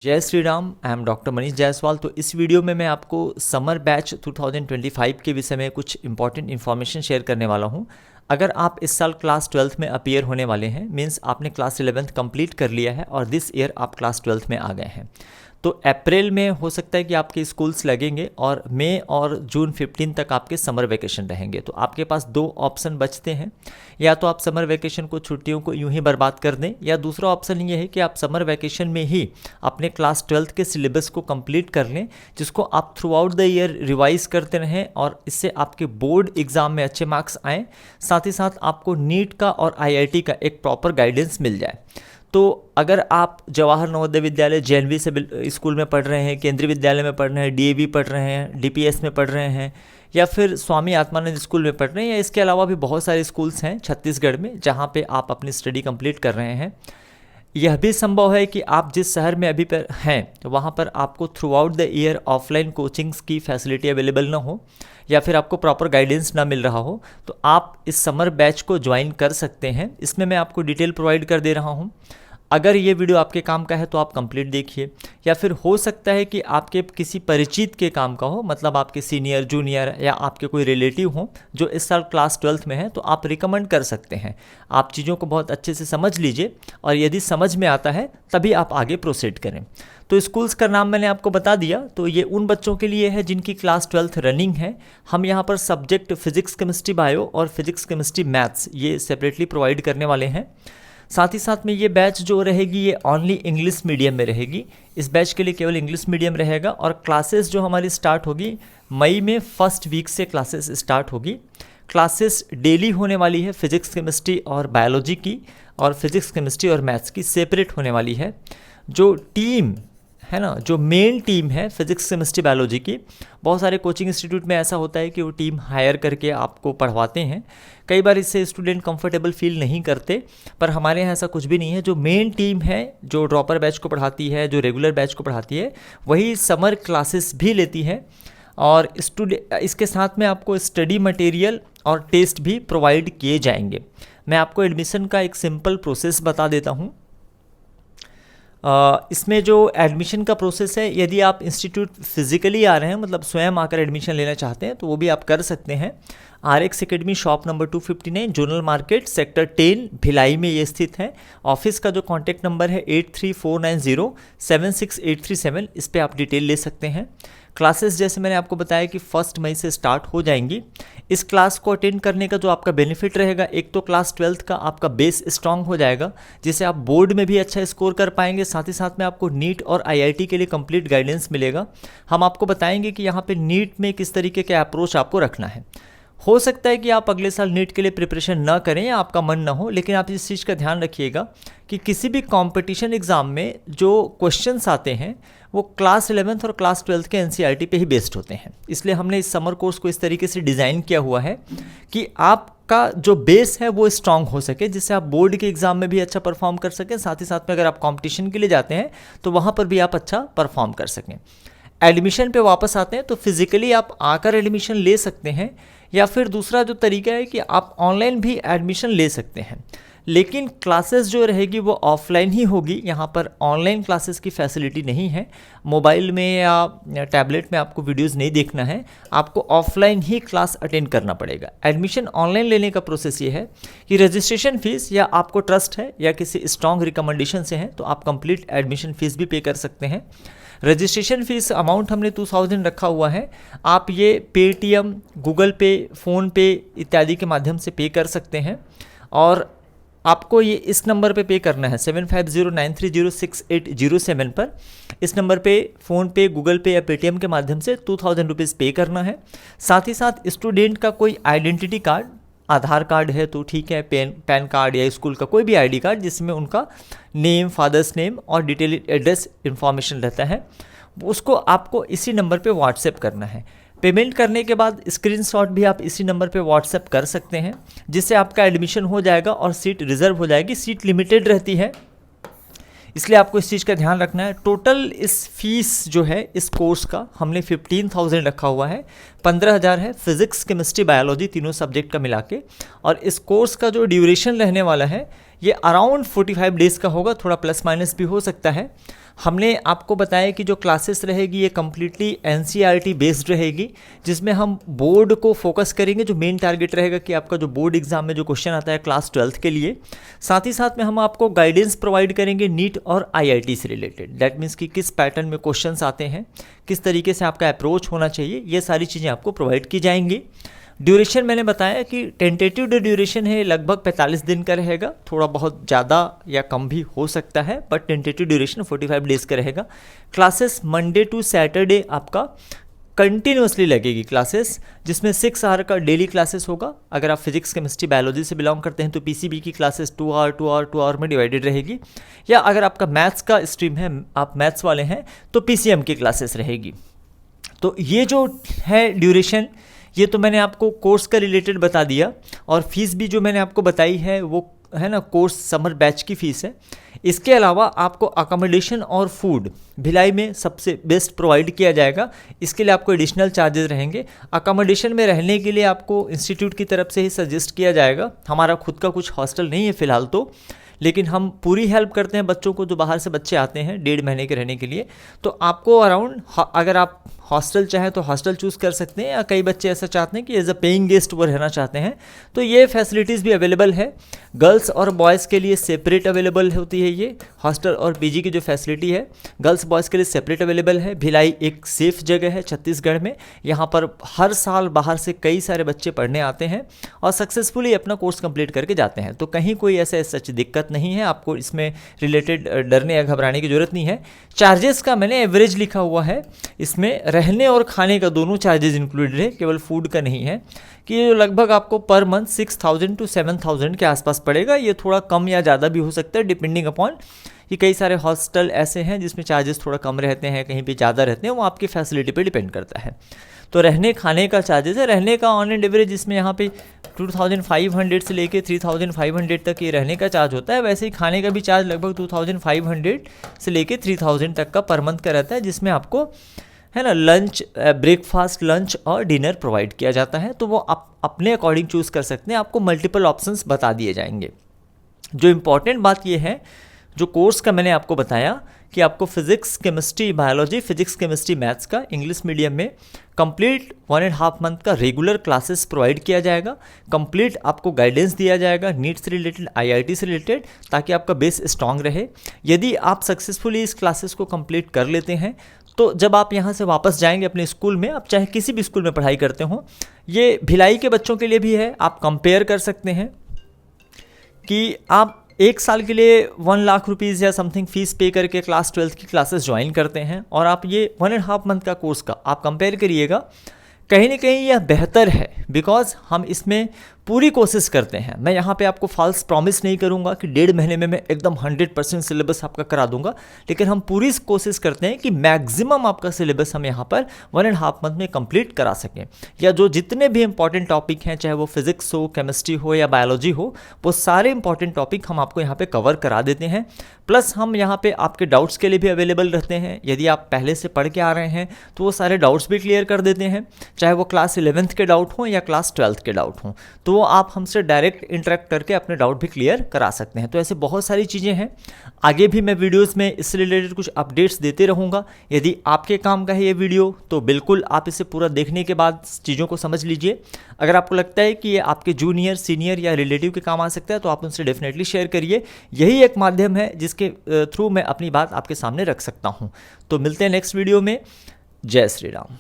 जय Shri Ram. I am doctor Manish Jaiswal. तो इस वीडियो में मैं आपको समर बैच 2025 के विषय में कुछ इंपॉर्टेंट इन्फॉर्मेशन शेयर करने वाला हूं। अगर आप इस साल क्लास 12th में अपीयर होने वाले हैं, मीन्स आपने क्लास 11th कंप्लीट कर लिया है और दिस ईयर आप क्लास 12th में आ गए हैं, तो अप्रैल में हो सकता है कि आपके स्कूल्स लगेंगे और मई और जून 15 तक आपके समर वेकेशन रहेंगे। तो आपके पास दो ऑप्शन बचते हैं, या तो आप समर वेकेशन को, छुट्टियों को यूं ही बर्बाद कर दें, या दूसरा ऑप्शन ये है कि आप समर वेकेशन में ही अपने क्लास 12th के सिलेबस को कंप्लीट कर लें, जिसको आप through out the year revise करते रहें और इससे आपके बोर्ड एग्ज़ाम में अच्छे मार्क्स आएँ, साथ ही साथ आपको नीट का और IIT का एक प्रॉपर गाइडेंस मिल जाए। तो अगर आप जवाहर नवोदय विद्यालय JNV से स्कूल में पढ़ रहे हैं, केंद्रीय विद्यालय में पढ़ रहे हैं, DAV पढ़ रहे हैं, DPS में पढ़ रहे हैं, या फिर स्वामी आत्मानंद स्कूल में पढ़ रहे हैं, या इसके अलावा भी बहुत सारे स्कूल्स हैं छत्तीसगढ़ में जहाँ पे आप अपनी स्टडी कंप्लीट कर रहे हैं, यह भी संभव है कि आप जिस शहर में अभी पर हैं तो वहाँ पर आपको through out the year offline coachings की फैसिलिटी अवेलेबल ना हो, या फिर आपको प्रॉपर गाइडेंस ना मिल रहा हो, तो आप इस समर बैच को ज्वाइन कर सकते हैं। इसमें मैं आपको डिटेल प्रोवाइड कर दे रहा हूँ। अगर ये वीडियो आपके काम का है तो आप कंप्लीट देखिए, या फिर हो सकता है कि आपके किसी परिचित के काम का हो, मतलब आपके सीनियर, जूनियर या आपके कोई रिलेटिव हो जो इस साल क्लास 12th में है, तो आप रिकमेंड कर सकते हैं। आप चीज़ों को बहुत अच्छे से समझ लीजिए और यदि समझ में आता है तभी आप आगे प्रोसीड करें। तो स्कूल्स का नाम मैंने आपको बता दिया। तो ये उन बच्चों के लिए है जिनकी क्लास 12th रनिंग है। हम यहाँ पर सब्जेक्ट फिजिक्स, केमिस्ट्री, बायो और फिजिक्स, केमिस्ट्री, मैथ्स ये सेपरेटली प्रोवाइड करने वाले हैं। साथ ही साथ में ये बैच जो रहेगी ये ओनली इंग्लिश मीडियम में रहेगी। इस बैच के लिए केवल इंग्लिश मीडियम रहेगा और क्लासेस जो हमारी स्टार्ट होगी मई में फर्स्ट वीक से क्लासेस स्टार्ट होगी। क्लासेस डेली होने वाली है, फिजिक्स, केमिस्ट्री और बायोलॉजी की, और फिजिक्स, केमिस्ट्री और मैथ्स की सेपरेट होने वाली है। जो टीम है ना, जो मेन टीम है फिजिक्स, केमिस्ट्री, बायोलॉजी की, बहुत सारे कोचिंग इंस्टीट्यूट में ऐसा होता है कि वो टीम हायर करके आपको पढ़वाते हैं। कई बार इससे स्टूडेंट कंफर्टेबल फील नहीं करते, पर हमारे यहाँ ऐसा कुछ भी नहीं है। जो मेन टीम है, जो ड्रॉपर बैच को पढ़ाती है, जो रेगुलर बैच को पढ़ाती है, वही समर क्लासेस भी लेती है। और इसके साथ में आपको स्टडी मटेरियल और टेस्ट भी प्रोवाइड किए जाएंगे। मैं आपको एडमिशन का एक सिंपल प्रोसेस बता देता हूँ। इसमें जो एडमिशन का प्रोसेस है, यदि आप इंस्टीट्यूट फिजिकली आ रहे हैं, मतलब स्वयं आकर एडमिशन लेना चाहते हैं, तो वो भी आप कर सकते हैं। RX academy shop number 259, zonal market, sector 10, Bhilai में ये स्थित है। ऑफिस का जो कॉन्टैक्ट नंबर है 8349076837, इस पर आप डिटेल ले सकते हैं। क्लासेस जैसे मैंने आपको बताया कि 1 मई से स्टार्ट हो जाएंगी। इस क्लास को अटेंड करने का जो आपका बेनिफिट रहेगा, एक तो क्लास 12th का आपका बेस स्ट्रांग हो जाएगा, जिससे आप बोर्ड में भी अच्छा स्कोर कर पाएंगे। साथ ही साथ में आपको नीट और IIT के लिए कंप्लीट गाइडेंस मिलेगा। हम आपको बताएंगे कि यहाँ पे नीट में किस तरीके के अप्रोच आपको रखना है। हो सकता है कि आप अगले साल नीट के लिए प्रिपरेशन ना करें या आपका मन ना हो, लेकिन आप इस चीज़ का ध्यान रखिएगा कि किसी भी कंपटीशन एग्ज़ाम में जो क्वेश्चंस आते हैं वो क्लास 11th और क्लास 12th के NCERT पे ही बेस्ड होते हैं। इसलिए हमने इस समर कोर्स को इस तरीके से डिज़ाइन किया हुआ है कि आपका जो बेस है वो स्ट्रांग हो सके, जिससे आप बोर्ड के एग्ज़ाम में भी अच्छा परफॉर्म कर सकें। साथ ही साथ में अगर आप कॉम्पिटिशन के लिए जाते हैं तो वहाँ पर भी आप अच्छा परफॉर्म कर सकें। एडमिशन पे वापस आते हैं तो फिजिकली आप आकर एडमिशन ले सकते हैं, या फिर दूसरा जो तरीका है कि आप ऑनलाइन भी एडमिशन ले सकते हैं, लेकिन क्लासेस जो रहेगी वो ऑफलाइन ही होगी। यहाँ पर ऑनलाइन क्लासेस की फैसिलिटी नहीं है। मोबाइल में या टैबलेट में आपको वीडियोस नहीं देखना है, आपको ऑफलाइन ही क्लास अटेंड करना पड़ेगा। एडमिशन ऑनलाइन लेने का प्रोसेस ये है कि रजिस्ट्रेशन फ़ीस, या आपको ट्रस्ट है या किसी स्ट्रॉन्ग रिकमेंडेशन से है तो आप कंप्लीट एडमिशन फ़ीस भी पे कर सकते हैं। रजिस्ट्रेशन फ़ीस अमाउंट हमने 2000 रखा हुआ है। आप ये पेटीएम, गूगल पे, फ़ोनपे इत्यादि के माध्यम से पे कर सकते हैं, और आपको ये इस नंबर पे करना है 7509306807 पर। इस नंबर पे फ़ोनपे, गूगल पे या पेटीएम के माध्यम से 2000 रुपीज़ पे करना है। साथ ही साथ स्टूडेंट का कोई आइडेंटिटी कार्ड, आधार कार्ड है तो ठीक है, पैन कार्ड या स्कूल का कोई भी ID कार्ड जिसमें उनका नेम, फादर्स नेम और डिटेल एड्रेस इन्फॉर्मेशन रहता है, उसको आपको इसी नंबर पे व्हाट्सएप करना है। पेमेंट करने के बाद स्क्रीनशॉट भी आप इसी नंबर पे व्हाट्सएप कर सकते हैं, जिससे आपका एडमिशन हो जाएगा और सीट रिजर्व हो जाएगी। सीट लिमिटेड रहती है, इसलिए आपको इस चीज़ का ध्यान रखना है। टोटल इस फीस जो है इस कोर्स का हमने 15,000 रखा हुआ है। 15,000 है फिजिक्स, केमिस्ट्री, बायोलॉजी तीनों सब्जेक्ट का मिला के, और इस कोर्स का जो ड्यूरेशन रहने वाला है ये अराउंड 45 डेज़ का होगा, थोड़ा प्लस माइनस भी हो सकता है। हमने आपको बताया कि जो क्लासेस रहेगी ये कम्प्लीटली एनसीईआरटी बेस्ड रहेगी, जिसमें हम बोर्ड को फोकस करेंगे। जो मेन टारगेट रहेगा कि आपका जो बोर्ड एग्जाम में जो क्वेश्चन आता है क्लास 12th के लिए, साथ ही साथ में हम आपको गाइडेंस प्रोवाइड करेंगे नीट और आईआईटी से रिलेटेड। दैट मीन्स कि किस पैटर्न में क्वेश्चंस आते हैं, किस तरीके से आपका अप्रोच होना चाहिए, ये सारी चीज़ें आपको प्रोवाइड की जाएंगी। ड्यूरेशन मैंने बताया कि टेंटेटिव ड्यूरेशन है लगभग 45 दिन का रहेगा, थोड़ा बहुत ज़्यादा या कम भी हो सकता है, बट टेंटेटिव ड्यूरेशन 45 डेज़ का रहेगा। क्लासेस मंडे टू सैटरडे आपका कंटिन्यूसली लगेगी क्लासेस, जिसमें 6 आवर का डेली क्लासेस होगा। अगर आप फिजिक्स केमिस्ट्री बायोलॉजी से बिलोंग करते हैं तो पीसीबी की क्लासेस 2 आवर में डिवाइडेड रहेगी, या अगर आपका मैथ्स का स्ट्रीम है, आप मैथ्स वाले हैं, तो पीसीएम की क्लासेस रहेगी। तो ये जो है ड्यूरेशन, ये तो मैंने आपको कोर्स का रिलेटेड बता दिया, और फीस भी जो मैंने आपको बताई है वो है ना कोर्स समर बैच की फ़ीस है। इसके अलावा आपको अकोमोडेशन और फूड भिलाई में सबसे बेस्ट प्रोवाइड किया जाएगा, इसके लिए आपको एडिशनल चार्जेस रहेंगे। अकोमोडेशन में रहने के लिए आपको इंस्टीट्यूट की तरफ से ही सजेस्ट किया जाएगा, हमारा खुद का कुछ हॉस्टल नहीं है फ़िलहाल तो, लेकिन हम पूरी हेल्प करते हैं बच्चों को जो बाहर से बच्चे आते हैं 1.5 महीने के रहने के लिए। तो आपको अराउंड, अगर आप हॉस्टल चाहें तो हॉस्टल चूज़ कर सकते हैं, या कई बच्चे ऐसा चाहते हैं कि एज अ पेइंग गेस्ट वो रहना चाहते हैं, तो ये फैसिलिटीज़ भी अवेलेबल है। गर्ल्स और बॉयज़ के लिए सेपरेट अवेलेबल होती है ये हॉस्टल और पीजी की जो फैसिलिटी है, गर्ल्स बॉयज़ के लिए सेपरेट अवेलेबल है। भिलाई एक सेफ़ जगह है छत्तीसगढ़ में, यहाँ पर हर साल बाहर से कई सारे बच्चे पढ़ने आते हैं और सक्सेसफुली अपना कोर्स कंप्लीट करके जाते हैं। तो कहीं कोई ऐसे सच दिक्कत नहीं है, आपको इसमें रिलेटेड डरने या घबराने की ज़रूरत नहीं है। चार्जेस का मैंने एवरेज लिखा हुआ है, इसमें रहने और खाने का दोनों चार्जेस इंक्लूडेड है, केवल फूड का नहीं है, कि ये लगभग आपको पर मंथ 6,000 to 7,000 के आसपास पड़ेगा। ये थोड़ा कम या ज़्यादा भी हो सकता है डिपेंडिंग अपॉन कि कई सारे हॉस्टल ऐसे हैं जिसमें चार्जेस थोड़ा कम रहते हैं, कहीं पे ज़्यादा रहते हैं, वो आपकी फैसिलिटी पे डिपेंड करता है। तो रहने खाने का चार्जेस है, रहने का ऑन एंड एवरेज इसमें यहाँ पे 2,500 से लेके 3,500 तक ये रहने का चार्ज होता है। वैसे ही खाने का भी चार्ज लगभग 2,500 से लेके 3,000 तक का पर मंथ का रहता है, जिसमें आपको है ना लंच, ब्रेकफास्ट, लंच और डिनर प्रोवाइड किया जाता है। तो वो आप अपने अकॉर्डिंग चूज़ कर सकते हैं, आपको मल्टीपल ऑप्शंस बता दिए जाएंगे। जो इम्पॉर्टेंट बात ये है, जो कोर्स का मैंने आपको बताया कि आपको physics chemistry biology, physics chemistry maths का इंग्लिश मीडियम में कंप्लीट 1.5 मंथ का रेगुलर क्लासेस प्रोवाइड किया जाएगा। कंप्लीट आपको गाइडेंस दिया जाएगा नीट से रिलेटेड, आईआईटी से रिलेटेड, ताकि आपका बेस स्ट्रांग रहे। यदि आप सक्सेसफुली इस क्लासेस को कंप्लीट कर लेते हैं तो जब आप यहाँ से वापस जाएंगे अपने स्कूल में, आप चाहे किसी भी स्कूल में पढ़ाई करते हो, ये भिलाई के बच्चों के लिए भी है। आप कंपेयर कर सकते हैं कि आप 1 साल के लिए 1 लाख रुपीज़ या समथिंग फ़ीस पे करके क्लास 12th की क्लासेस ज्वाइन करते हैं, और आप ये 1.5 मंथ का कोर्स का आप कंपेयर करिएगा, कहीं ना कहीं यह बेहतर है, बिकॉज हम इसमें पूरी कोशिश करते हैं। मैं यहाँ पे आपको फॉल्स प्रॉमिस नहीं करूँगा कि 1.5 महीने में मैं एकदम 100% सिलेबस आपका करा दूंगा, लेकिन हम पूरी कोशिश करते हैं कि मैक्सिमम आपका सिलेबस हम यहाँ पर 1.5 मंथ में कंप्लीट करा सकें, या जो जितने भी इंपॉर्टेंट टॉपिक हैं, चाहे वो फिजिक्स हो, केमिस्ट्री हो या बायोलॉजी हो, वो सारे इंपॉर्टेंट टॉपिक हम आपको यहाँ पर कवर करा देते हैं। प्लस हम यहाँ पर आपके डाउट्स के लिए भी अवेलेबल रहते हैं। यदि आप पहले से पढ़ के आ रहे हैं तो वो सारे डाउट्स भी क्लियर कर देते हैं, चाहे वो क्लास 11th के डाउट हों या क्लास 12th के डाउट हों, तो वो आप हमसे डायरेक्ट इंटरेक्ट करके अपने डाउट भी क्लियर करा सकते हैं। तो ऐसे बहुत सारी चीज़ें हैं, आगे भी मैं वीडियोस में इससे रिलेटेड कुछ अपडेट्स देते रहूँगा। यदि आपके काम का है ये वीडियो तो बिल्कुल आप इसे पूरा देखने के बाद चीज़ों को समझ लीजिए। अगर आपको लगता है कि ये आपके जूनियर, सीनियर या रिलेटिव के काम आ सकता है तो आप उनसे डेफिनेटली शेयर करिए। यही एक माध्यम है जिसके थ्रू मैं अपनी बात आपके सामने रख सकता हूँ। तो मिलते हैं नेक्स्ट वीडियो में। जय श्री राम।